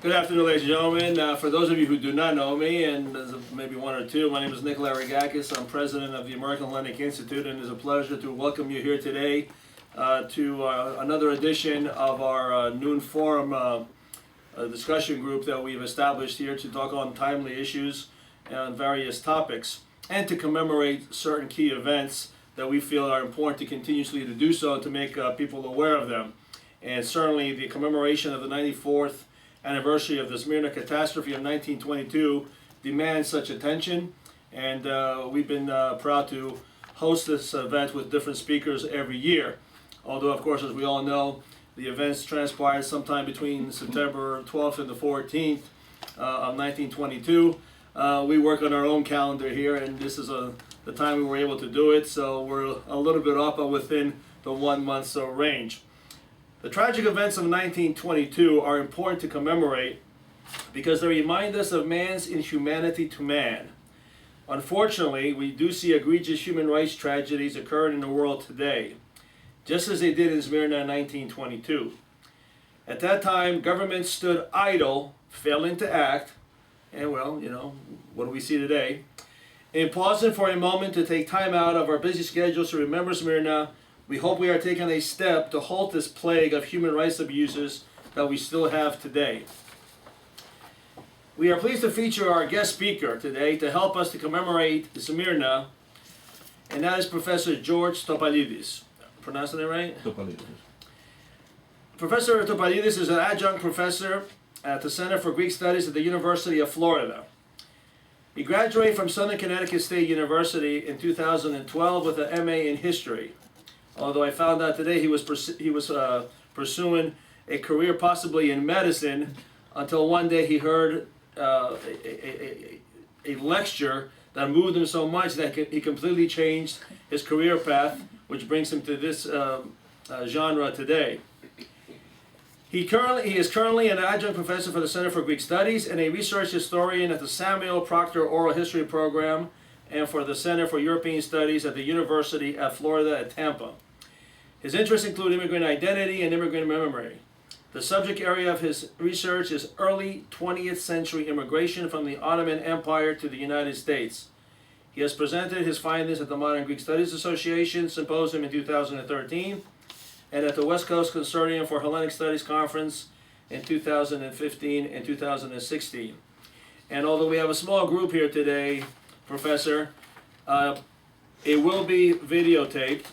Good afternoon, ladies and gentlemen. For those of you who do not know me, and there's maybe one or two, my name is Nikolai Rigakis. I'm president of the American Hellenic Institute, and it's a pleasure to welcome you here today to another edition of our noon forum discussion group that we've established here to talk on timely issues and various topics, and to commemorate certain key events that we feel are important to continuously to do so, to make people aware of them. And certainly the commemoration of the 94th anniversary of the Smyrna Catastrophe of 1922 demands such attention, and we've been proud to host this event with different speakers every year. Although, of course, as we all know, the events transpired sometime between September 12th and the 14th of 1922. We work on our own calendar here, and this is the time we were able to do it, so we're a little bit up, but within the 1 month range. The tragic events of 1922 are important to commemorate because they remind us of man's inhumanity to man. Unfortunately, we do see egregious human rights tragedies occurring in the world today, just as they did in Smyrna in 1922. At that time, governments stood idle, failing to act, and well, you know, what do we see today? In pausing for a moment to take time out of our busy schedules to remember Smyrna, we hope we are taking a step to halt this plague of human rights abuses that we still have today. We are pleased to feature our guest speaker today to help us to commemorate Smyrna, and that is Professor George Topalidis. Pronouncing it right? Topalidis. Professor Topalidis is an adjunct professor at the Center for Greek Studies at the University of Florida. He graduated from Southern Connecticut State University in 2012 with an MA in History. Although I found out today he was pursuing a career possibly in medicine, until one day he heard a lecture that moved him so much that he completely changed his career path, which brings him to this genre today. He is currently an adjunct professor for the Center for Greek Studies and a research historian at the Samuel Proctor Oral History Program and for the Center for European Studies at the University of Florida at Tampa. His interests include immigrant identity and immigrant memory. The subject area of his research is early 20th century immigration from the Ottoman Empire to the United States. He has presented his findings at the Modern Greek Studies Association Symposium in 2013 and at the West Coast Consortium for Hellenic Studies Conference in 2015 and 2016. And although we have a small group here today, Professor, it will be videotaped,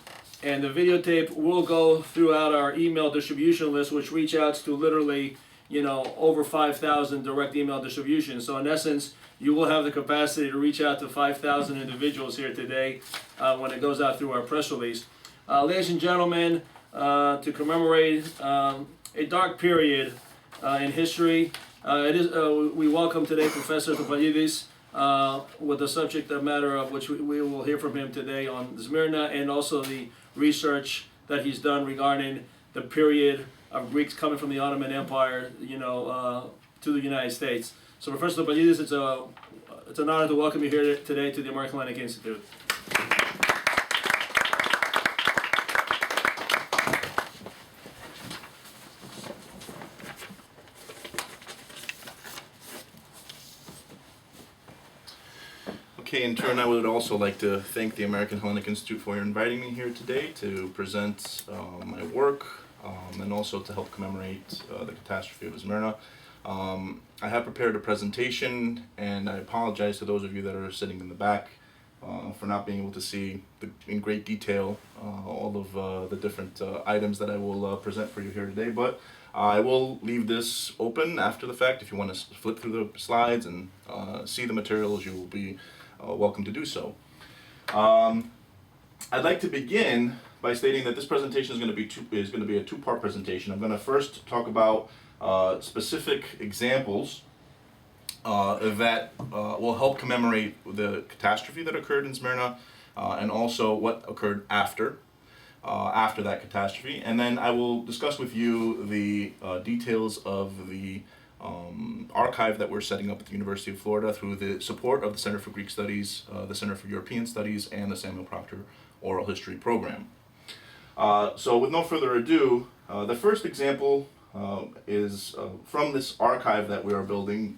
and the videotape will go throughout our email distribution list, which reach out to literally, over 5,000 direct email distributions. So in essence, you will have the capacity to reach out to 5,000 individuals here today when it goes out through our press release. Ladies and gentlemen, to commemorate a dark period in history, we welcome today Professor Topalidis with the subject matter of which we will hear from him today on Smyrna, and also the research that he's done regarding the period of Greeks coming from the Ottoman Empire, to the United States. So, Professor Topalidis, it's an honor to welcome you here today to the American Hellenic Institute. Okay, in turn, I would also like to thank the American Hellenic Institute for inviting me here today to present my work and also to help commemorate the catastrophe of Smyrna. I have prepared a presentation, and I apologize to those of you that are sitting in the back for not being able to see in great detail all of the different items that I will present for you here today, but I will leave this open after the fact. If you want to flip through the slides and see the materials, you will be welcome to do so. I'd like to begin by stating that this presentation is going to be a two-part presentation. I'm going to first talk about specific examples that will help commemorate the catastrophe that occurred in Smyrna, and also what occurred after that catastrophe. And then I will discuss with you the details of the archive that we're setting up at the University of Florida through the support of the Center for Greek Studies, the Center for European Studies, and the Samuel Proctor Oral History Program. So with no further ado, the first example is from this archive that we are building,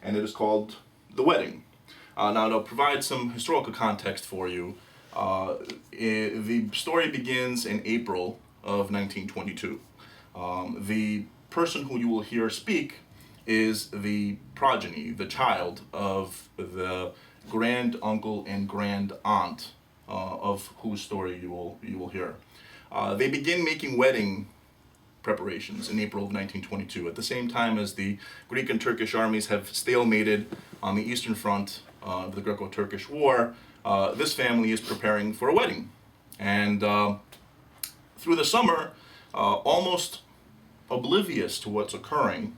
and it is called The Wedding. Now, to provide some historical context for you, the story begins in April of 1922. The person who you will hear speak is the progeny, the child of the grand uncle and grand aunt of whose story you will hear. They begin making wedding preparations in April of 1922, at the same time as the Greek and Turkish armies have stalemated on the Eastern Front of the Greco-Turkish War. This family is preparing for a wedding, and through the summer, almost oblivious to what's occurring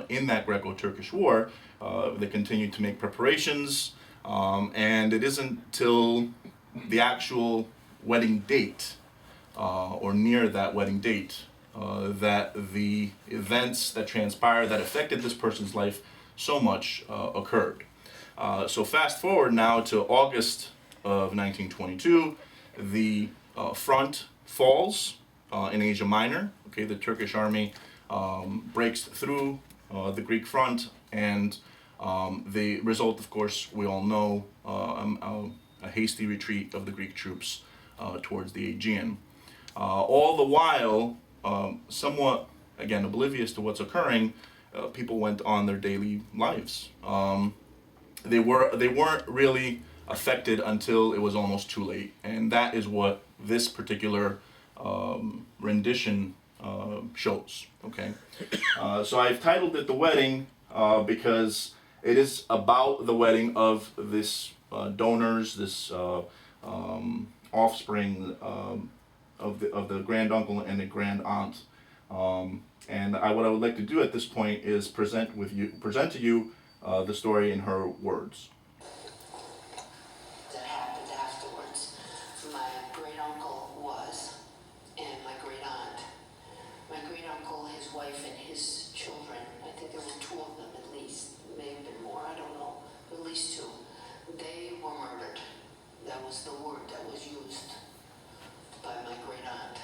in that Greco-Turkish War, they continue to make preparations, and it isn't till the actual wedding date, or near that wedding date, that the events that transpired that affected this person's life so much occurred. So fast forward now to August of 1922, the front falls in Asia Minor. Okay, the Turkish army breaks through the Greek front, and the result, of course, we all know, a hasty retreat of the Greek troops towards the Aegean. All the while, somewhat, again, oblivious to what's occurring, people went on their daily lives. They weren't really affected until it was almost too late, and that is what this particular rendition shows. Okay, so I've titled it "The Wedding" because it is about the wedding of this donors, this offspring of the grand uncle and the grand aunt. And what I would like to do at this point is present to you the story in her words. That happened afterwards. My great uncle was, and my great aunt. My great uncle, his wife, and his children, I think there were two of them at least, may have been more, I don't know, at least two. They were murdered. That was the word that was used by my great aunt.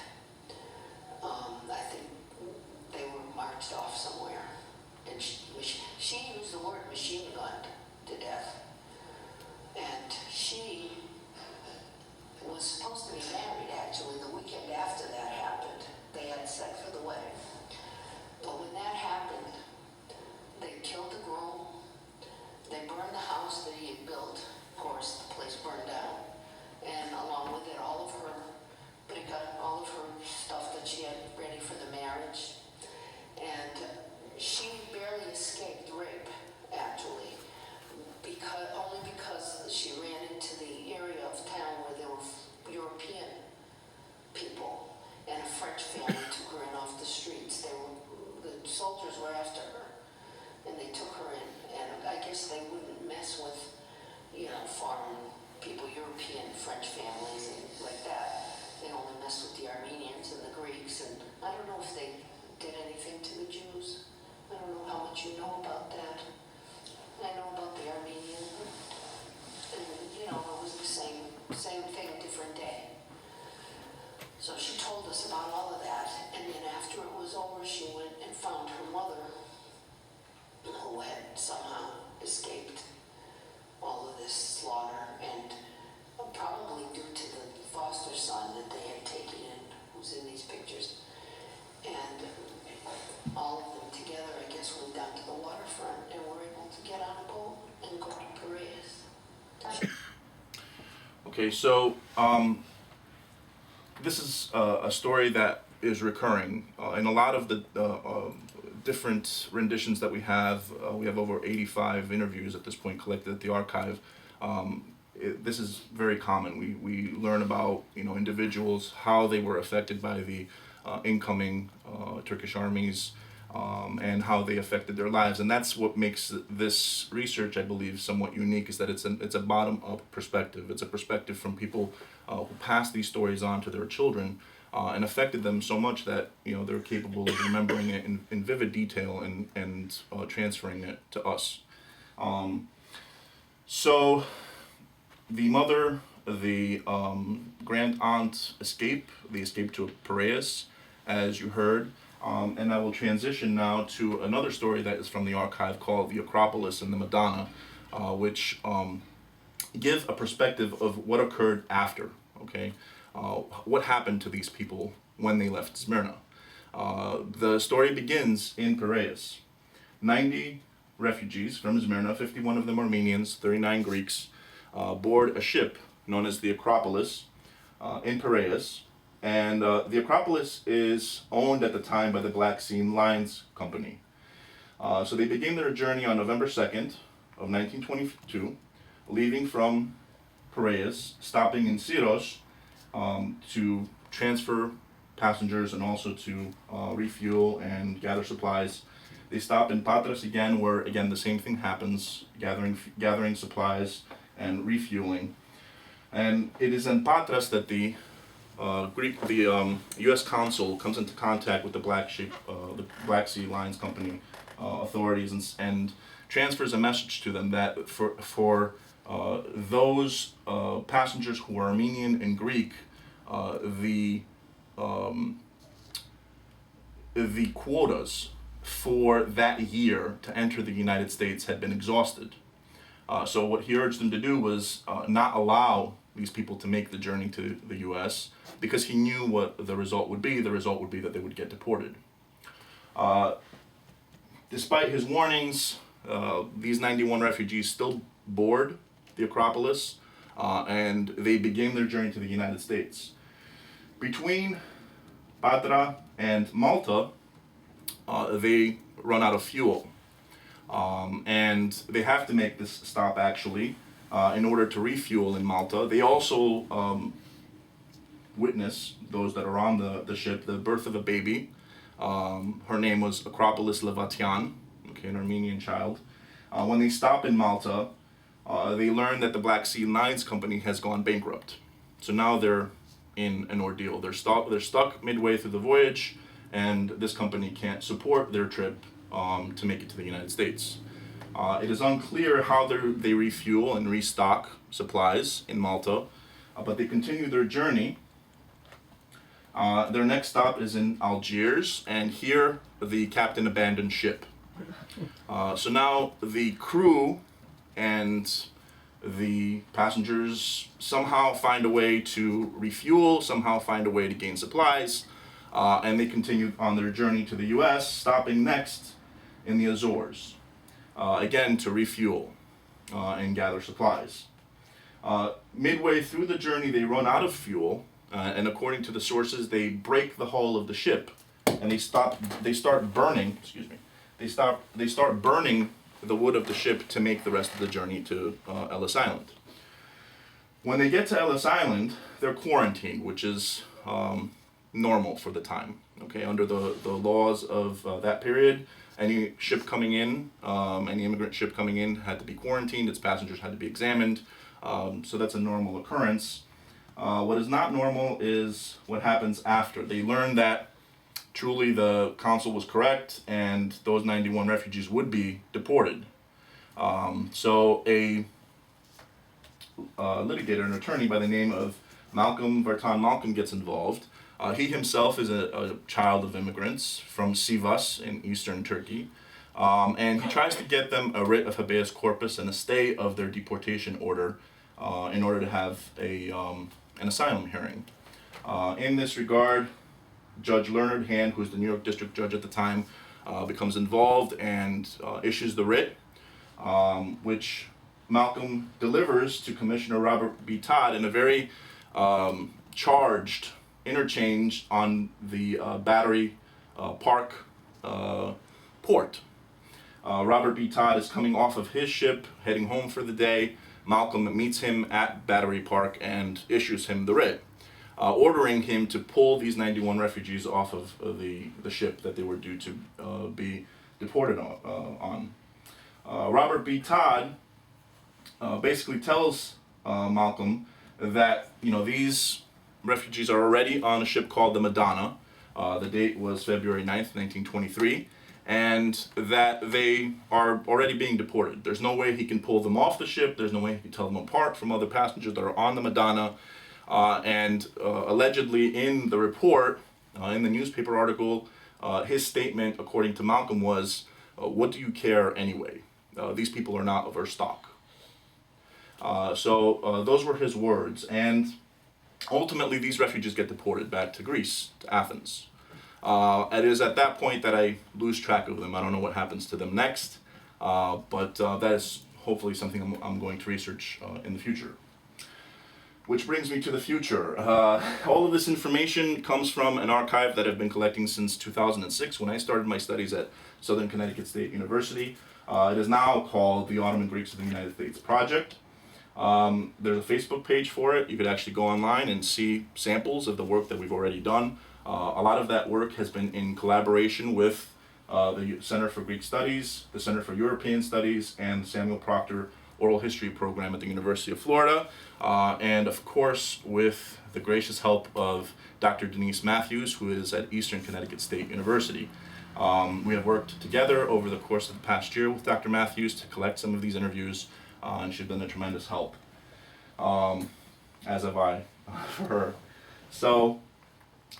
I think they were marched off somewhere, and she used the word machine gunned to death. And she was supposed to be married, actually, the weekend after that happened. They had set for the wedding. But when that happened, they killed the groom, they burned the house that he had built. Of course, the place burned down. And along with it, all of her stuff that she had ready for the marriage. And she barely escaped rape, actually, only because she ran into the area of town where there were European people, and a French family took her in off the streets. The soldiers were after her, and they took her in. And I guess they wouldn't mess with, foreign people, European, French families, and like that. They only messed with the Armenians and the Greeks, and I don't know if they did anything to the Jews. I don't know how much you know about that. I know about the Armenian, and it was the same thing, different day. So she told us about all of that, and then after it was over, she went and found her mother, who had somehow escaped all of this slaughter, and probably due to the foster son that they had taken in, who's in these pictures. And all of them together, I guess, went down to the waterfront and were able to get on a boat and go to Piraeus. Okay, so this is a story that is recurring in a lot of the different renditions that we have. We have over 85 interviews at this point collected at the archive. This is very common. We learn about individuals, how they were affected by the incoming Turkish armies, and how they affected their lives. And that's what makes this research, I believe, somewhat unique, is that it's a bottom-up perspective. It's a perspective from people who passed these stories on to their children and affected them so much that they're capable of remembering it in vivid detail and transferring it to us. So the mother, the grand aunt escape to Piraeus, as you heard. And I will transition now to another story that is from the archive called The Acropolis and the Madonna, which give a perspective of what occurred after, okay? What happened to these people when they left Smyrna. The story begins in Piraeus. 90 refugees from Smyrna, 51 of them Armenians, 39 Greeks, board a ship known as the Acropolis in Piraeus. And the Acropolis is owned at the time by the Black Sea Lines Company. So they begin their journey on November 2nd of 1922, leaving from Piraeus, stopping in Syros to transfer passengers and also to refuel and gather supplies. They stop in Patras again, where again the same thing happens, gathering supplies and refueling. And it is in Patras that the U.S. consul comes into contact with the Black Sea Lines Company authorities and transfers a message to them that for those passengers who are Armenian and Greek, the quotas for that year to enter the United States had been exhausted. So what he urged them to do was not allow these people to make the journey to the U.S. because he knew what the result would be. The result would be that they would get deported. Despite his warnings, these 91 refugees still board the Acropolis and they begin their journey to the United States. Between Patra and Malta, they run out of fuel. And they have to make this stop actually in order to refuel in Malta. They also witness, those that are on the ship, the birth of a baby. Her name was Acropolis Levatian, okay, an Armenian child. When they stop in Malta, they learn that the Black Sea Lines Company has gone bankrupt. So now they're in an ordeal. They're stuck midway through the voyage, and this company can't support their trip to make it to the United States. It is unclear how they refuel and restock supplies in Malta, but they continue their journey. Their next stop is in Algiers, and here the captain abandoned ship. So now the crew and the passengers somehow find a way to refuel, somehow find a way to gain supplies, and they continue on their journey to the U.S., stopping next in the Azores, again to refuel and gather supplies. Midway through the journey, they run out of fuel, and according to the sources, they break the hull of the ship, and they start burning. They start burning the wood of the ship to make the rest of the journey to Ellis Island. When they get to Ellis Island, they're quarantined, which is normal for the time. Okay, under the laws of that period, any ship coming in, any immigrant ship coming in had to be quarantined. Its passengers had to be examined. So that's a normal occurrence. What is not normal is what happens after. They learn that truly the consul was correct and those 91 refugees would be deported. So a litigator, an attorney by the name of Malcolm Vartan gets involved. He himself is a child of immigrants from Sivas in eastern Turkey. And he tries to get them a writ of habeas corpus and a stay of their deportation order in order to have an asylum hearing. In this regard, Judge Leonard Hand, who is the New York District Judge at the time, becomes involved and issues the writ, which Malcolm delivers to Commissioner Robert B. Todd in a very charged interchange on the Battery Park port. Robert B. Todd is coming off of his ship, heading home for the day. Malcolm meets him at Battery Park and issues him the writ, ordering him to pull these 91 refugees off of the ship that they were due to be deported on. Robert B. Todd basically tells Malcolm that these refugees are already on a ship called the Madonna. The date was February 9th, 1923. And that they are already being deported. There's no way he can pull them off the ship. There's no way he can tell them apart from other passengers that are on the Madonna. And allegedly in the report, in the newspaper article, his statement, according to Malcolm, was, what do you care anyway? These people are not of our stock. So those were his words, and ultimately these refugees get deported back to Greece, to Athens. It is at that point that I lose track of them. I don't know what happens to them next, but that is hopefully something I'm going to research in the future. Which brings me to the future. All of this information comes from an archive that I've been collecting since 2006 when I started my studies at Southern Connecticut State University. It is now called the Ottoman Greeks of the United States Project. There's a Facebook page for it. You could actually go online and see samples of the work that we've already done. A lot of that work has been in collaboration with the Center for Greek Studies, the Center for European Studies, and the Samuel Proctor Oral History Program at the University of Florida, and of course with the gracious help of Dr. Denise Matthews, who is at Eastern Connecticut State University. We have worked together over the course of the past year with Dr. Matthews to collect some of these interviews, and she's been a tremendous help, as have I for her. So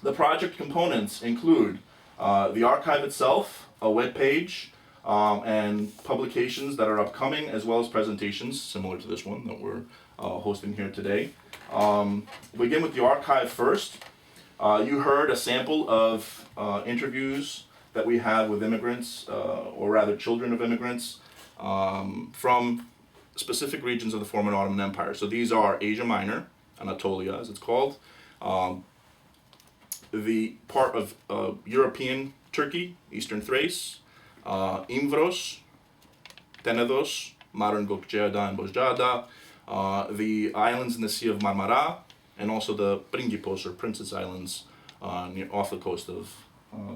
the project components include the archive itself, a web page, and publications that are upcoming, as well as presentations similar to this one that we're hosting here today. We'll begin with the archive first. You heard a sample of interviews that we had with immigrants, or rather children of immigrants, from specific regions of the former Ottoman Empire. So these are Asia Minor, Anatolia as it's called, the part of European Turkey, Eastern Thrace, Imvros, Tenedos, modern Gökçeada and Bozcaada, the islands in the Sea of Marmara, and also the Pringipos or Princess Islands off the coast of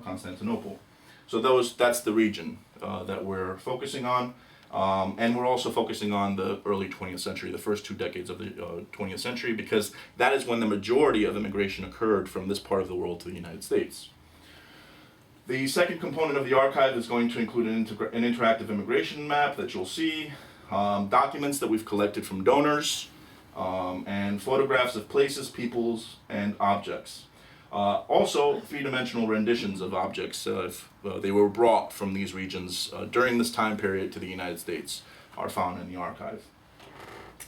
Constantinople. So that's the region that we're focusing on, and we're also focusing on the early 20th century, the first 2 decades of the 20th century, because that is when the majority of immigration occurred from this part of the world to the United States. The second component of the archive is going to include an interactive immigration map that you'll see, documents that we've collected from donors, and photographs of places, peoples, and objects. Also, three-dimensional renditions of objects, if they were brought from these regions during this time period to the United States, are found in the archive.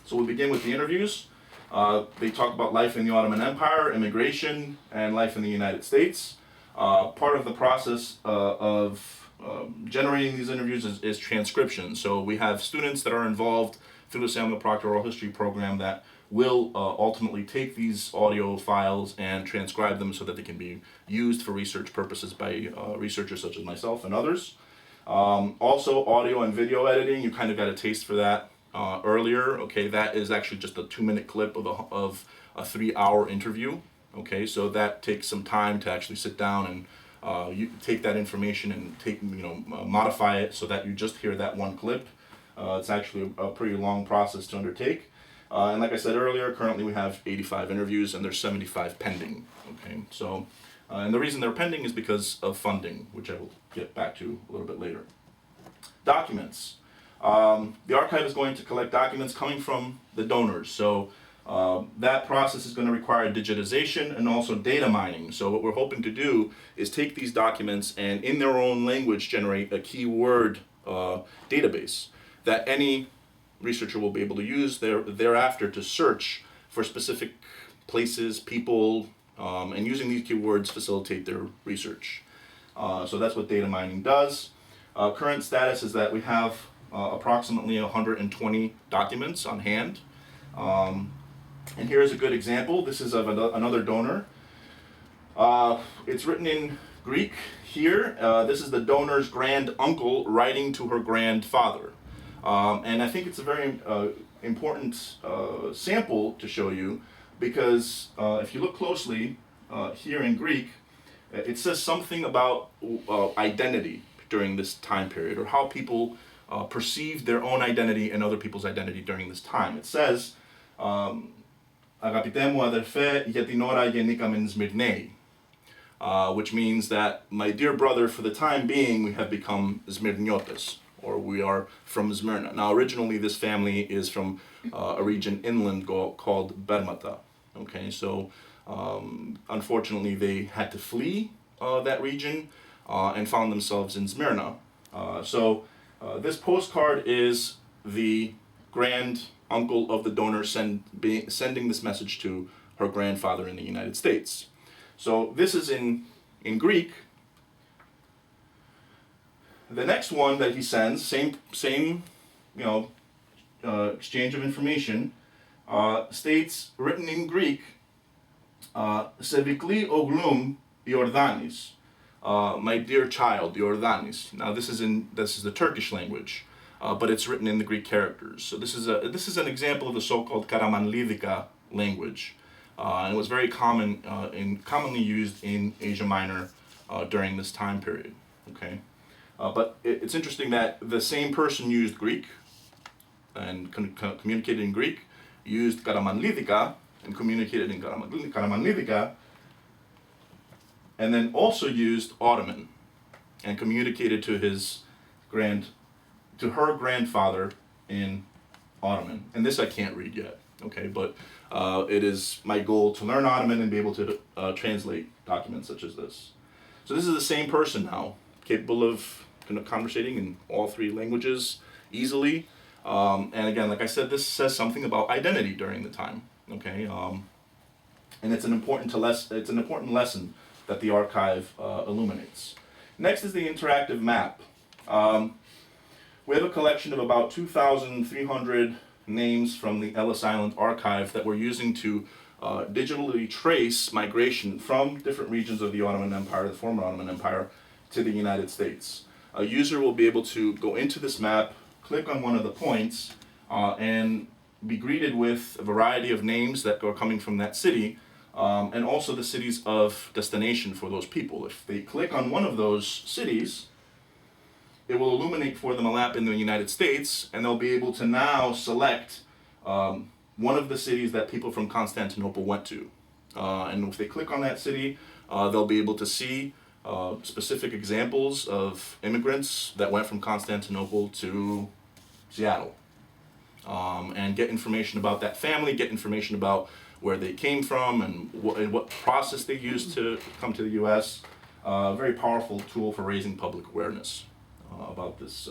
So we'll begin with the interviews. They talk about life in the Ottoman Empire, immigration, and life in the United States. Part of the process of generating these interviews is transcription. So we have students that are involved through the Samuel Proctor Oral History Program that will ultimately take these audio files and transcribe them so that they can be used for research purposes by researchers such as myself and others. Also, audio and video editing, you kind of got a taste for that earlier. Okay, that is actually just a 2-minute clip of a 3-hour interview. Okay, so that takes some time to actually sit down and you take that information and modify it so that you just hear that one clip. It's actually a pretty long process to undertake. And like I said earlier, currently we have 85 interviews and there's 75 pending. Okay, so and the reason they're pending is because of funding, which I will get back to a little bit later. Documents. The archive is going to collect documents coming from the donors. So that process is going to require digitization and also data mining. So what we're hoping to do is take these documents and in their own language generate a keyword database that any researcher will be able to use thereafter to search for specific places, people, and using these keywords facilitate their research. So that's what data mining does. Current status is that we have approximately 120 documents on hand. And here's a good example. This is of another donor. It's written in Greek here. This is the donor's grand uncle writing to her grandfather. And I think it's a very important sample to show you because if you look closely here in Greek, it says something about identity during this time period or how people perceived their own identity and other people's identity during this time. It says, Αγαπητέ μου αδερφέ, για την ώρα γεννήκαμεν Smyrnei, which means that, my dear brother, for the time being, we have become Smyrniotes, or we are from Smyrna. Now, originally, this family is from a region inland called Bermata. Okay, so unfortunately, they had to flee that region and found themselves in Smyrna. This postcard is the grand uncle of the donor sending this message to her grandfather in the United States. So this is in Greek. The next one that he sends, same exchange of information, states, written in Greek, Sevikli oglum Iordanis, my dear child, Iordanis. Now this is the Turkish language, but it's written in the Greek characters. So this is an example of the so-called Karamanlidika language, and it was very commonly used in Asia Minor during this time period. Okay. But it's interesting that the same person used Greek and communicated in Greek, used Karamanlidika and communicated in Karamanlidika, and then also used Ottoman and communicated to her grandfather in Ottoman. And this I can't read yet, okay? But it is my goal to learn Ottoman and be able to translate documents such as this. So this is the same person now, capable of conversating in all three languages easily. And again, like I said, this says something about identity during the time. Okay, and it's an important lesson that the archive illuminates. Next is the interactive map. We have a collection of about 2,300 names from the Ellis Island archive that we're using to digitally trace migration from different regions of the Ottoman Empire, the former Ottoman Empire, to the United States. A user will be able to go into this map, click on one of the points, and be greeted with a variety of names that are coming from that city, and also the cities of destination for those people. If they click on one of those cities, it will illuminate for them a map in the United States, and they'll be able to now select one of the cities that people from Constantinople went to. And if they click on that city, they'll be able to see specific examples of immigrants that went from Constantinople to Seattle, and get information about that family, get information about where they came from and what process they used to come to the U.S. Very powerful tool for raising public awareness about this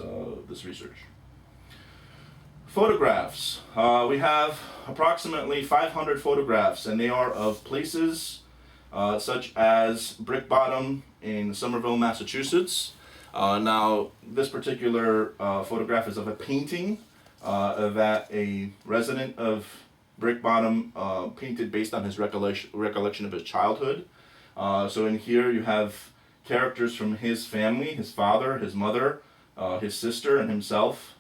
research. Photographs. We have approximately 500 photographs, and they are of places such as Brick Bottom in Somerville, Massachusetts. Now, this particular photograph is of a painting that a resident of Brick Bottom painted based on his recollection of his childhood. So in here you have characters from his family, his father, his mother, his sister, and himself.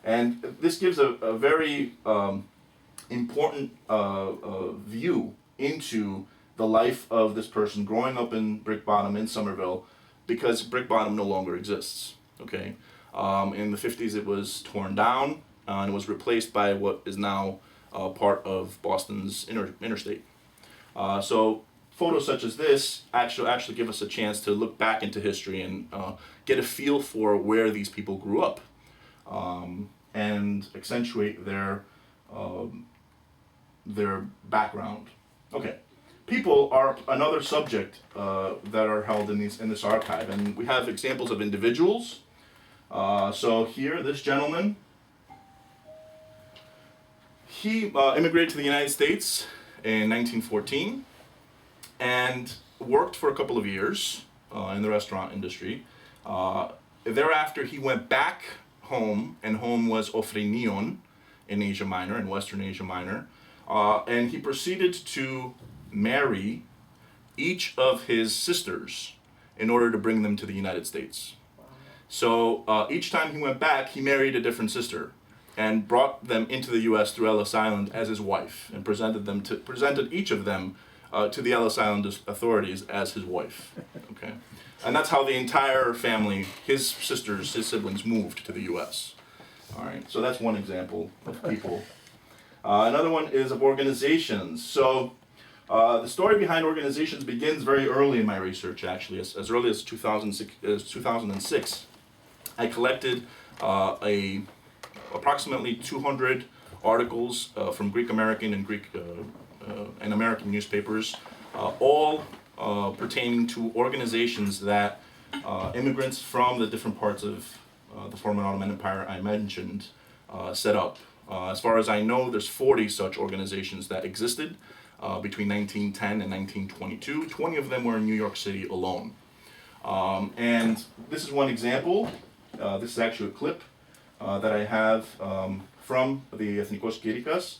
And this gives a very important view into the life of this person growing up in Brick Bottom in Somerville, because Brick Bottom no longer exists. Okay, in the 50s it was torn down and it was replaced by what is now part of Boston's interstate. So photos such as this actually give us a chance to look back into history and get a feel for where these people grew up, and accentuate their background. Okay. People are another subject that are held in this archive, and we have examples of individuals. So here, this gentleman, he immigrated to the United States in 1914 and worked for a couple of years in the restaurant industry. Thereafter, he went back home, and home was Ofrenion in Asia Minor, in Western Asia Minor, and he proceeded to marry each of his sisters in order to bring them to the United States. So each time he went back, he married a different sister and brought them into the U.S. through Ellis Island as his wife, and presented each of them to the Ellis Island authorities as his wife. Okay, and that's how the entire family, his sisters, his siblings, moved to the U.S. All right, so that's one example of people. Another one is of organizations. So the story behind organizations begins very early in my research, actually, as early as 2006. I collected approximately 200 articles from Greek American and American newspapers, all pertaining to organizations that immigrants from the different parts of the former Ottoman Empire I mentioned set up. As far as I know, there's 40 such organizations that existed between 1910 and 1922. 20 of them were in New York City alone. And this is one example. This is actually a clip that I have from the Ethnikos Kyrikas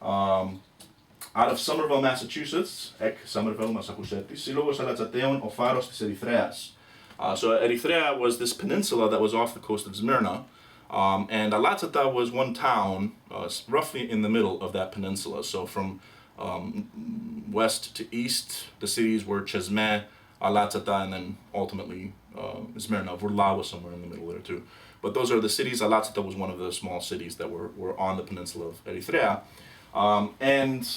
out of Somerville, Massachusetts. Εκ Somerville, Massachusetts. Σύλλογος Αλατσατέων, ο φάρος της Ερυθρέας. So Erythrea was this peninsula that was off the coast of Smyrna, and Alatzata was one town roughly in the middle of that peninsula. So from west to east, the cities were Chesme, Alatzata, and then ultimately Smyrna. Vurla was somewhere in the middle there too. But those are the cities. Alatzata was one of the small cities that were on the peninsula of Erythrea. And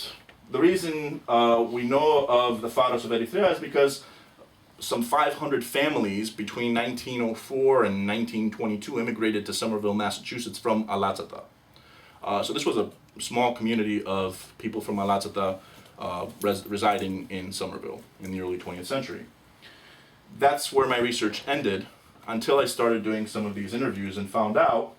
the reason we know of the Pharos of Erythrea is because some 500 families between 1904 and 1922 immigrated to Somerville, Massachusetts from Alatzata. So this was a small community of people from Alatzata residing in Somerville in the early 20th century. That's where my research ended until I started doing some of these interviews and found out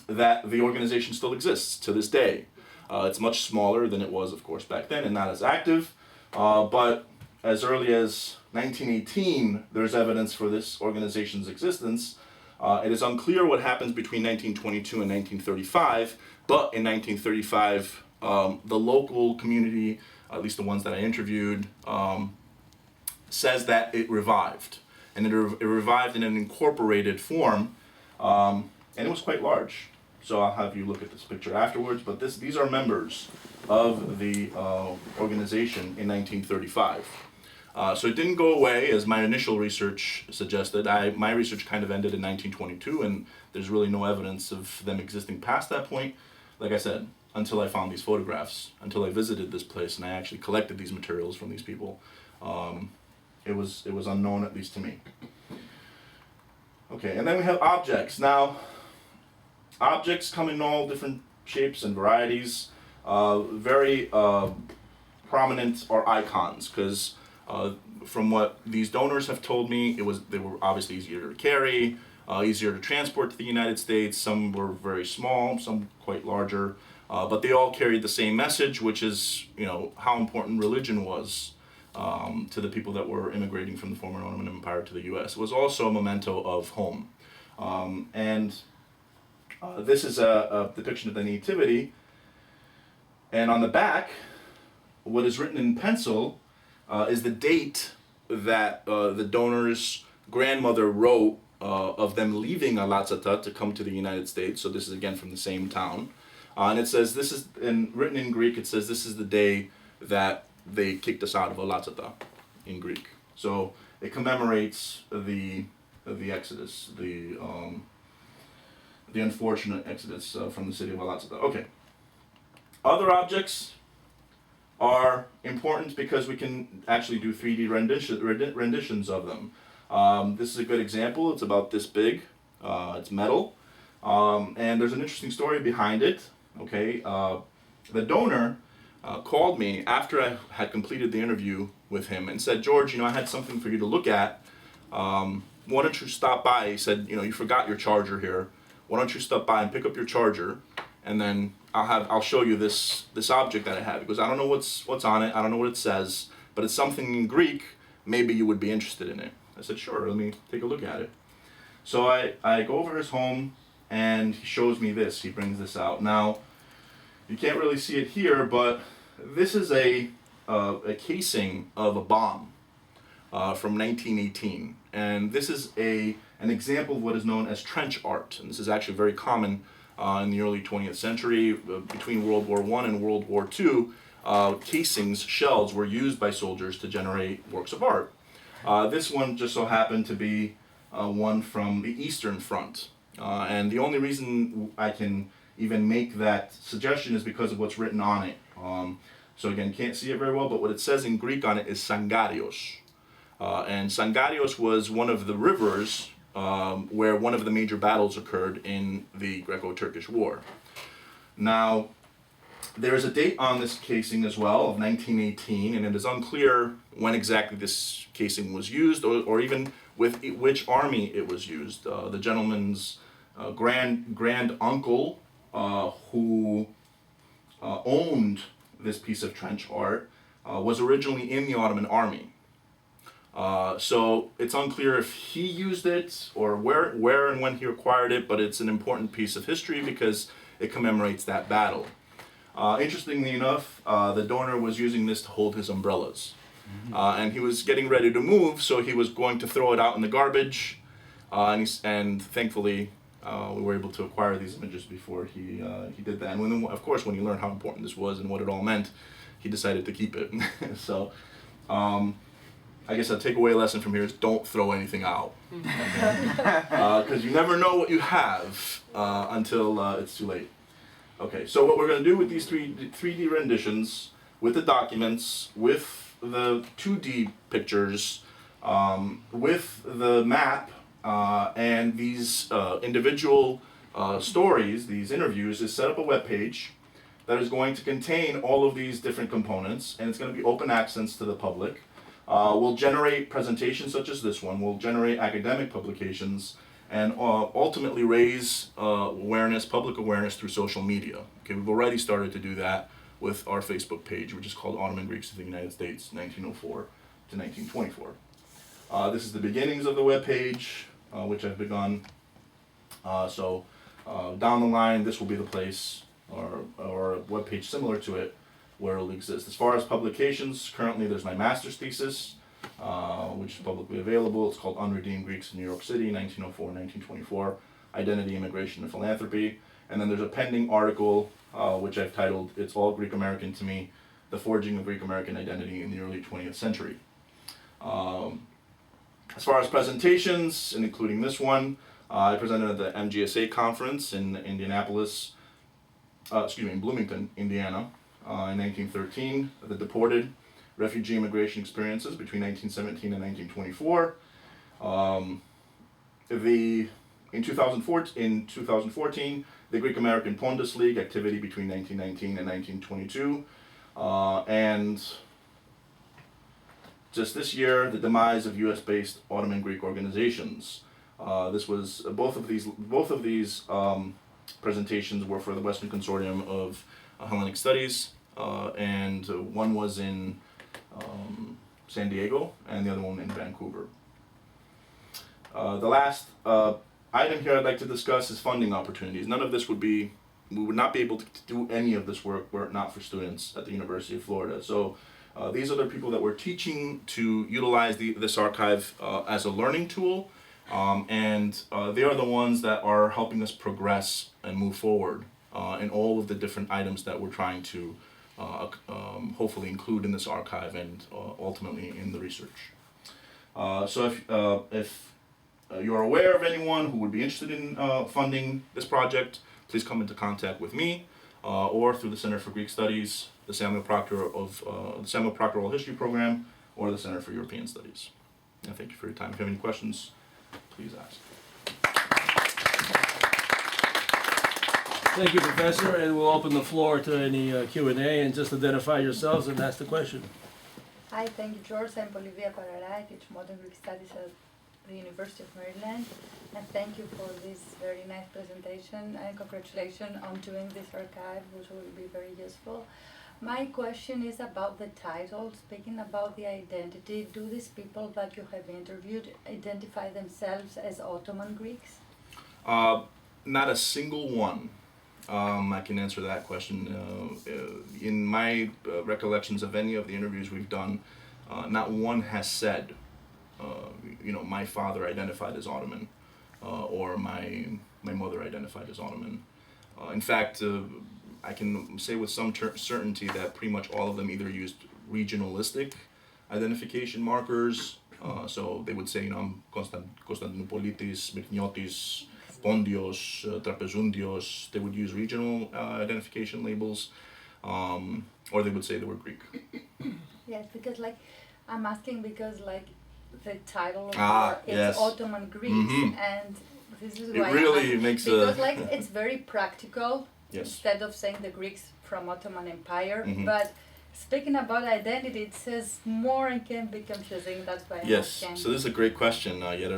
that the organization still exists to this day. It's much smaller than it was, of course, back then and not as active, but as early as 1918, there's evidence for this organization's existence. It is unclear what happens between 1922 and 1935, but in 1935, the local community, at least the ones that I interviewed, says that it revived. And it revived in an incorporated form, and it was quite large. So I'll have you look at this picture afterwards, but these are members of the organization in 1935. So it didn't go away as my initial research suggested. My research kind of ended in 1922, and there's really no evidence of them existing past that point. Like I said, until I found these photographs, until I visited this place and I actually collected these materials from these people, it was unknown, at least to me. Okay, and then we have objects. Now, objects come in all different shapes and varieties. Very prominent are icons, because from what these donors have told me, they were obviously easier to carry, easier to transport to the United States. Some were very small, some quite larger, but they all carried the same message, which is, how important religion was to the people that were immigrating from the former Ottoman Empire to the U.S. It was also a memento of home, and this is a depiction of the Nativity, and on the back, what is written in pencil is the date that the donor's grandmother wrote of them leaving Alatzata to come to the United States. So this is again from the same town. And it says, written in Greek, it says this is the day that they kicked us out of Alatzata in Greek. So it commemorates the exodus, the unfortunate exodus from the city of Alatzata. Okay. Other objects are important because we can actually do 3D renditions of them. This is a good example. It's about this big. It's metal. And there's an interesting story behind it. Okay, the donor called me after I had completed the interview with him and said, George, I had something for you to look at. Why don't you stop by? He said, you forgot your charger here. Why don't you stop by and pick up your charger, and then I'll show you this object that I have. Because I don't know what's on it. I don't know what it says, but it's something in Greek. Maybe you would be interested in it. I said, sure. Let me take a look at it. So I go over his home, and he shows me this. He brings this out. Now, you can't really see it here, but this is a casing of a bomb from 1918, and this is an example of what is known as trench art, and this is actually very common in the early 20th century. Between World War I and World War II, casings, shells, were used by soldiers to generate works of art. This one just so happened to be one from the Eastern Front, and the only reason I can even make that suggestion is because of what's written on it. So again, can't see it very well, but what it says in Greek on it is Sangarios. And Sangarios was one of the rivers where one of the major battles occurred in the Greco-Turkish War. Now, There is a date on this casing as well of 1918, and it is unclear when exactly this casing was used, or even with which army it was used. The gentleman's grand uncle, who owned this piece of trench art, was originally in the Ottoman army. So it's unclear if he used it or where and when he acquired it, but it's an important piece of history because it commemorates that battle. Interestingly enough, the donor was using this to hold his umbrellas. And he was getting ready to move, so he was going to throw it out in the garbage. And thankfully, we were able to acquire these images before he did that. And of course, when he learned how important this was and what it all meant, he decided to keep it. So I guess a takeaway lesson from here is don't throw anything out. Because you never know what you have until it's too late. Okay, so what we're going to do with these 3D renditions, with the documents, with the 2D pictures, with the map, and these individual stories, these interviews, is set up a web page that is going to contain all of these different components, and it's going to be open access to the public. We'll generate presentations such as this one. We'll generate academic publications, and ultimately raise public awareness through social media. Okay, we've already started to do that with our Facebook page, which is called Ottoman Greeks of the United States, 1904 to 1924. This is the beginnings of the web page, which I've begun. So down the line, this will be the place, or a web page similar to it, where it'll exist. As far as publications, currently there's my master's thesis, which is publicly available. It's called Unredeemed Greeks in New York City, 1904-1924, Identity, Immigration, and Philanthropy. And then there's a pending article, which I've titled, It's All Greek American to Me, The Forging of Greek American Identity in the Early 20th Century. As far as presentations, and including this one, I presented at the MGSA conference in Bloomington, Indiana, in 1913, the deported refugee immigration experiences between 1917 and 1924. In 2014, the Greek American Pondus League activity between 1919 and 1922, and just this year, the demise of U.S.-based Ottoman Greek organizations. This was both of these presentations were for the Western Consortium of Hellenic Studies, and one was in San Diego, and the other one in Vancouver. The last item here I'd like to discuss is funding opportunities. We would not be able to do any of this work were it not for students at the University of Florida. So these are the people that we're teaching to utilize this archive as a learning tool, and they are the ones that are helping us progress and move forward in all of the different items that we're trying to hopefully include in this archive and ultimately in the research. So if you're aware of anyone who would be interested in funding this project, please come into contact with me or through the Center for Greek Studies, the Samuel Proctor Oral History Program, or the Center for European Studies. And thank you for your time. If you have any questions, please ask. Thank you, Professor, and we'll open the floor to any Q&A, and just identify yourselves and ask the question. Hi, thank you, George. I'm Bolivia Parara. I teach Modern Greek Studies at the University of Maryland. And thank you for this very nice presentation, and congratulations on doing this archive, which will be very useful. My question is about the title. Speaking about the identity, do these people that you have interviewed identify themselves as Ottoman Greeks? Not a single one. I can answer that question. In my recollections of any of the interviews we've done, not one has said, my father identified as Ottoman, or my mother identified as Ottoman. In fact, I can say with some certainty that pretty much all of them either used regionalistic identification markers. So they would say, I'm Konstantinopolitis, Mykniotis, Pondios, Trapezundios. They would use regional identification labels, or they would say they were Greek. Yes, because I'm asking because the title of is yes. Ottoman Greeks, and this is It why really makes because it's very practical. Yes. instead of saying the Greeks from Ottoman Empire. Mhm. But speaking about identity, it says more and can be confusing. That's why I'm Yes. asking. So this is a great question. Yet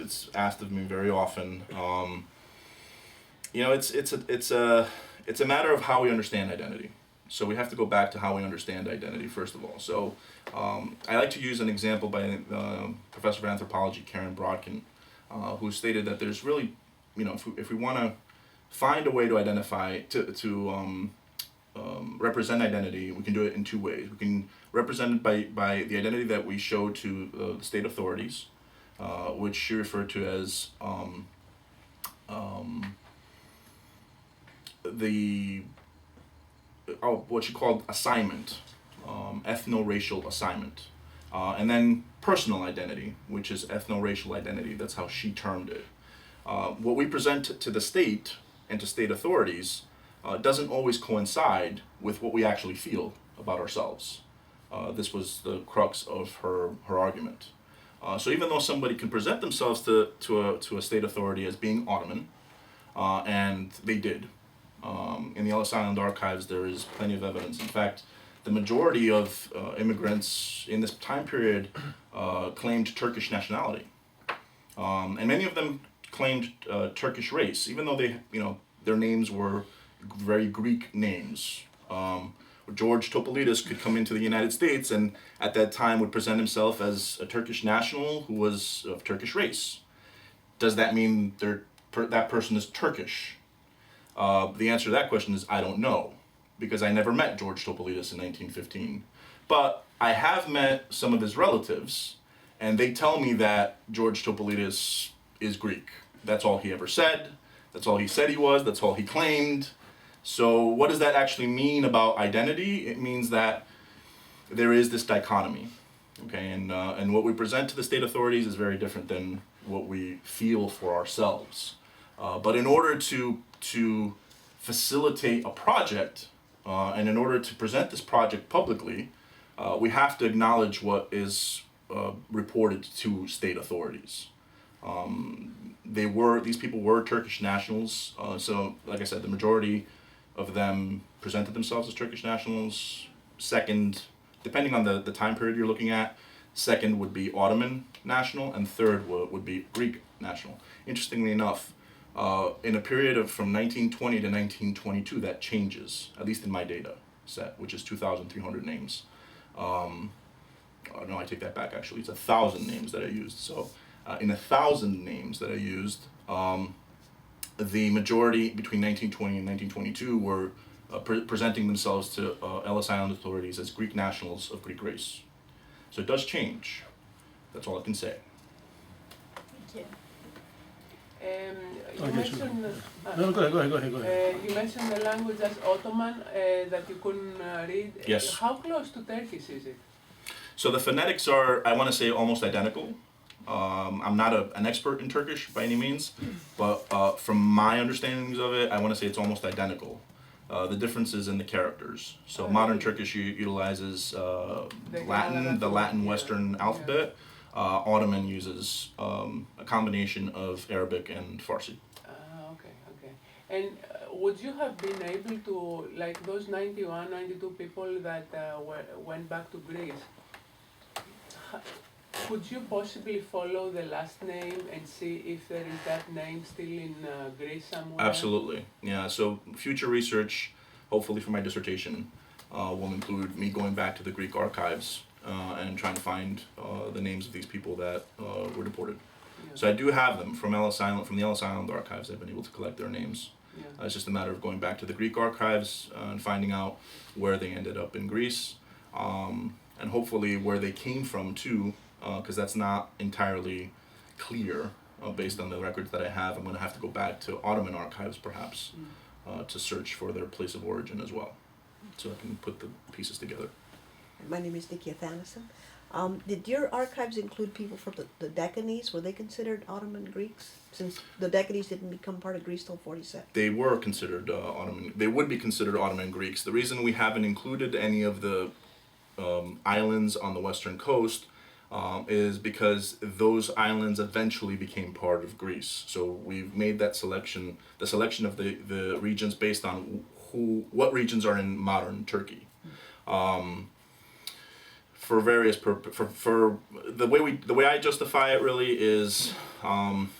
it's asked of me very often. It's a matter of how we understand identity. So we have to go back to how we understand identity first of all. So I like to use an example by Professor of Anthropology Karen Brodkin, who stated that there's really, if we want to find a way to identify to represent identity, we can do it in two ways. We can represent it by the identity that we show to the state authorities, which she referred to as what she called assignment, ethno-racial assignment, and then personal identity, which is ethno-racial identity. That's how she termed it. What we present to the state and to state authorities doesn't always coincide with what we actually feel about ourselves. This was the crux of her argument. So even though somebody can present themselves to a state authority as being Ottoman, and they did. In the Ellis Island archives, there is plenty of evidence. In fact, the majority of immigrants in this time period claimed Turkish nationality, and many of them claimed Turkish race, even though their names were very Greek names. George Topalidis could come into the United States and at that time would present himself as a Turkish national who was of Turkish race. Does that mean that person is Turkish? The answer to that question is I don't know, because I never met George Topalidis in 1915. But I have met some of his relatives, and they tell me that George Topalidis is Greek. That's all he ever said. That's all he said he was. That's all he claimed. So what does that actually mean about identity? It means that there is this dichotomy, okay? And what we present to the state authorities is very different than what we feel for ourselves. But in order to facilitate a project, and in order to present this project publicly, we have to acknowledge what is reported to state authorities. These people were Turkish nationals, so like I said, the majority of them presented themselves as Turkish nationals. Second, depending on the time period you're looking at, second would be Ottoman national, and third would be Greek national. Interestingly enough, in a period of from 1920 to 1922, that changes, at least in my data set, which is 2,300 names. No, I take that back, actually. It's 1,000 names that I used. So in 1,000 names that I used, the majority between 1920 and 1922 were presenting themselves to Ellis Island authorities as Greek nationals of Greek race. So it does change. That's all I can say. Thank you. You mentioned, No, go ahead. you mentioned the language as Ottoman that you couldn't read. Yes. How close to Turkish is it? So the phonetics are, I want to say, almost identical. I'm not an expert in Turkish by any means, but from my understandings of it, I want to say it's almost identical. The difference is in the characters. So modern Turkish utilizes the Latin Western alphabet. Ottoman uses a combination of Arabic and Farsi. Okay. And would you have been able to, like those 91, 92 people that went back to Greece, could you possibly follow the last name and see if there is that name still in Greece somewhere? Absolutely, yeah. So future research, hopefully for my dissertation, will include me going back to the Greek archives and trying to find the names of these people that were deported. Yeah. So I do have them from Ellis Island, from the Ellis Island archives. I've been able to collect their names. Yeah. It's just a matter of going back to the Greek archives and finding out where they ended up in Greece, and hopefully where they came from too, because that's not entirely clear based on the records that I have. I'm going to have to go back to Ottoman archives perhaps to search for their place of origin as well, so I can put the pieces together. My name is Nikki Athanasson. Did your archives include people from the Decanes? Were they considered Ottoman Greeks? Since the Decanes didn't become part of Greece till 47. They were considered Ottoman. They would be considered Ottoman Greeks. The reason we haven't included any of the islands on the western coast is because those islands eventually became part of Greece. So we've made that selection, the selection of the regions based on what regions are in modern Turkey. For various for the way I justify it really is that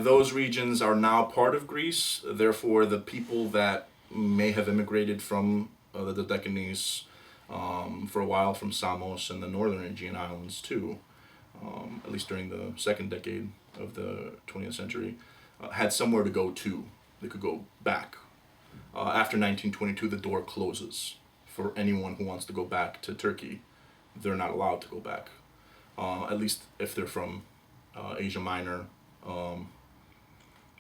those regions are now part of Greece. Therefore, the people that may have immigrated from the Deccanese for a while from Samos and the northern Aegean Islands too, at least during the second decade of the 20th century, had somewhere to go to. They could go back. After 1922, the door closes for anyone who wants to go back to Turkey. They're not allowed to go back, at least if they're from Asia Minor.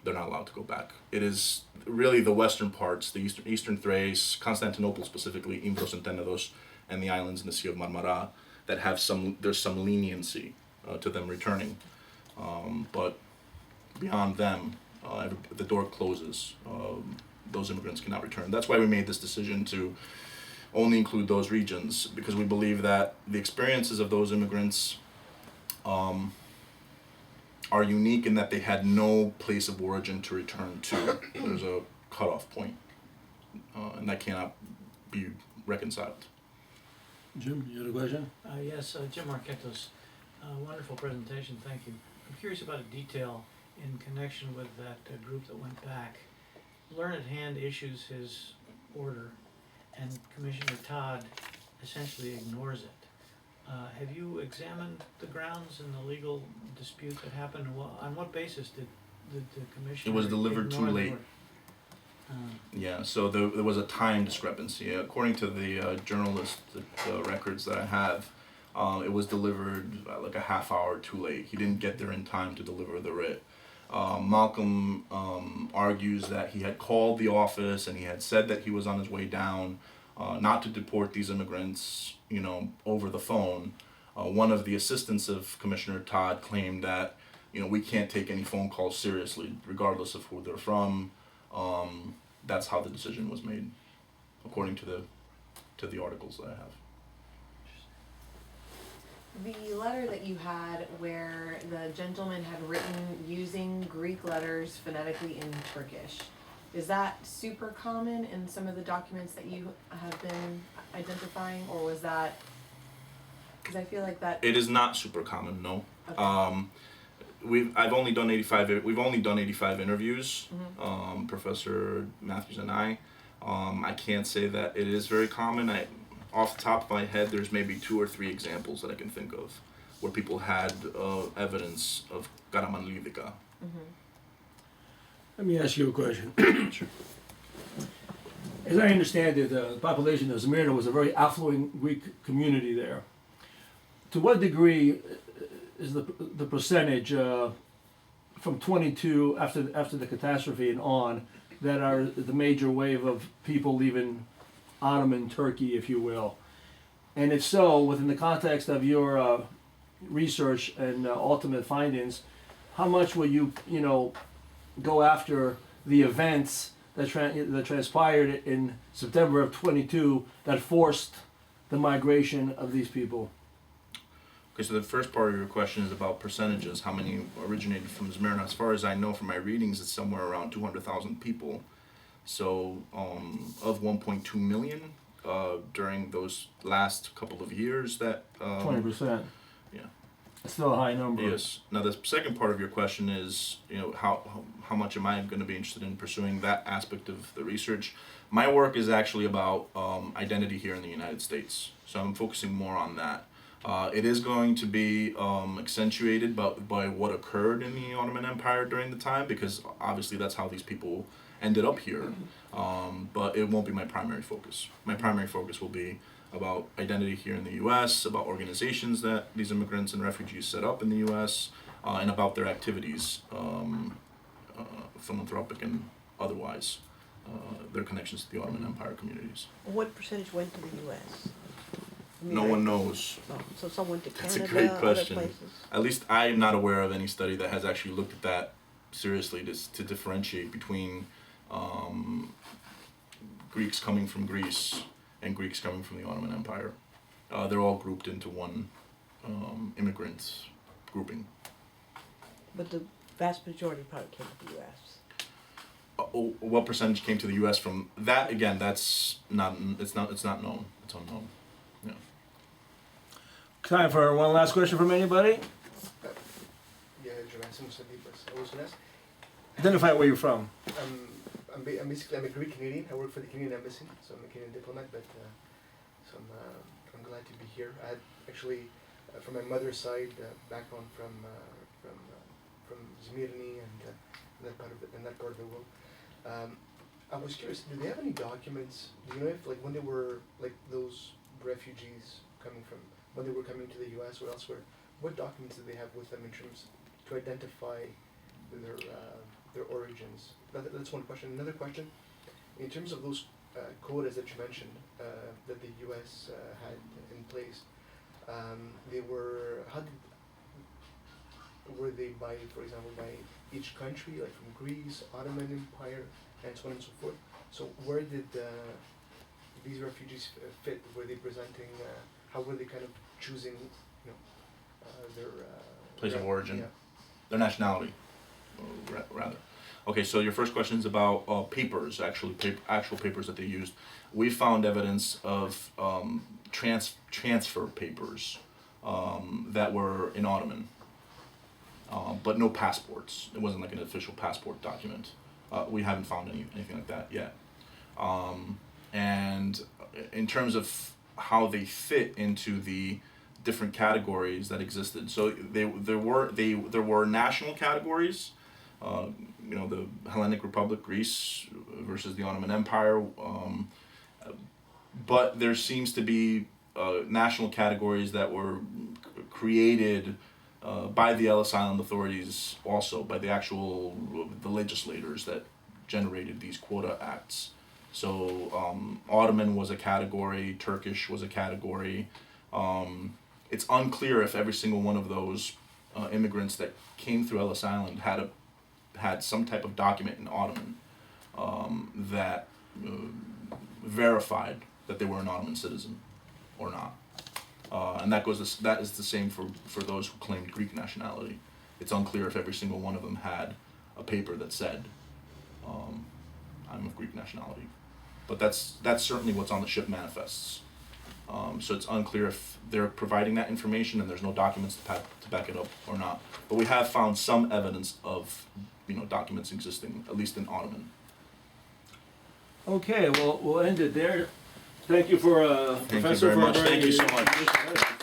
They're not allowed to go back. It is really the western parts, the eastern Thrace, Constantinople specifically, Imbros and Tenedos, and the islands in the Sea of Marmara that have there's some leniency to them returning. But beyond them, the door closes. Those immigrants cannot return. That's why we made this decision to only include those regions, because we believe that the experiences of those immigrants are unique in that they had no place of origin to return to. There's a cutoff point, and that cannot be reconciled. Jim, you had a question? Yes, Jim Marquetos. Wonderful presentation, thank you. I'm curious about a detail in connection with that group that went back. Learned Hand issues his order, and Commissioner Todd essentially ignores it. Have you examined the grounds and the legal dispute that happened? On what basis did the commissioner? It was delivered too ignore the late. order? Yeah, so there was a time discrepancy. According to the journalistic records that I have, it was delivered like a half hour too late. He didn't get there in time to deliver the writ. Malcolm argues that he had called the office and he had said that he was on his way down, not to deport these immigrants, over the phone. One of the assistants of Commissioner Todd claimed that, we can't take any phone calls seriously, regardless of who they're from. That's how the decision was made, according to the articles that I have. The letter that you had where the gentleman had written using Greek letters phonetically in Turkish, is that super common in some of the documents that you have been identifying, or was that, because I feel like that... It is not super common, no. Okay. We've only done 85 interviews, Professor Matthews and I. I can't say that it is very common. Off the top of my head, there's maybe 2 or 3 examples that I can think of where people had evidence of Karamanlivika. Let me ask you a question. Sure. As I understand it, the population of Smyrna was a very affluent Greek community there. To what degree is the percentage from 22 after the catastrophe and on that are the major wave of people leaving Ottoman Turkey, if you will? And if so, within the context of your research and ultimate findings, how much will you go after the events that transpired in September of 22 that forced the migration of these people? Okay, so the first part of your question is about percentages, how many originated from Smyrna. As far as I know from my readings, it's somewhere around 200,000 people. So of 1.2 million during those last couple of years, that 20%. Yeah. It's still a high number. Yes. Now the second part of your question is, how much am I going to be interested in pursuing that aspect of the research? My work is actually about identity here in the United States, so I'm focusing more on that. It is going to be accentuated by what occurred in the Ottoman Empire during the time, because obviously that's how these people ended up here. But it won't be my primary focus. My primary focus will be about identity here in the U.S., about organizations that these immigrants and refugees set up in the U.S., and about their activities, philanthropic and otherwise, their connections to the Ottoman Empire communities. What percentage went to the U.S.? No one knows. Oh, so some went to That's Canada, a great other question. places? At least I am not aware of any study that has actually looked at that seriously to differentiate between Greeks coming from Greece and Greeks coming from the Ottoman Empire. they're all grouped into one immigrant grouping. But the vast majority probably came to the U.S. What percentage came to the U.S. from that? Again, that's not. It's not known. It's unknown. Yeah. Time for one last question from anybody. Identify where you're from. I'm basically a Greek Canadian. I work for the Canadian Embassy, so I'm a Canadian diplomat. But I'm glad to be here. I had actually, from my mother's side, background from Smyrna and that part of the world. I was curious. Do they have any documents? Do you know if, like, when they were, like, those refugees when they were coming to the U.S. or elsewhere, what documents did they have with them in terms to identify their origins? That's one question. Another question, in terms of those quotas that you mentioned that the U.S. had in place, were they by, for example, by each country, like from Greece, Ottoman Empire, and so on and so forth? So where did these refugees fit? Were they presenting? How were they kind of choosing, their Place of origin. Yeah. Their nationality, rather. Okay, so your first question is about papers, actual papers that they used. We found evidence of transfer papers that were in Ottoman, but no passports. It wasn't like an official passport document. We haven't found anything like that yet. And in terms of how they fit into the different categories that existed, so there were national categories. The Hellenic Republic, Greece versus the Ottoman Empire, but there seems to be national categories that were created by the Ellis Island authorities, also by the legislators that generated these quota acts. So Ottoman was a category, Turkish was a category. It's unclear if every single one of those immigrants that came through Ellis Island had some type of document in Ottoman that verified that they were an Ottoman citizen or not. And that is the same for those who claimed Greek nationality. It's unclear if every single one of them had a paper that said, I'm of Greek nationality. But that's certainly what's on the ship manifests. So it's unclear if they're providing that information and there's no documents to back it up or not. But we have found some evidence of documents existing, at least in Ottoman. Okay, well, we'll end it there. Thank you for Thank you Professor very much. for a very Thank you so good much. presentation.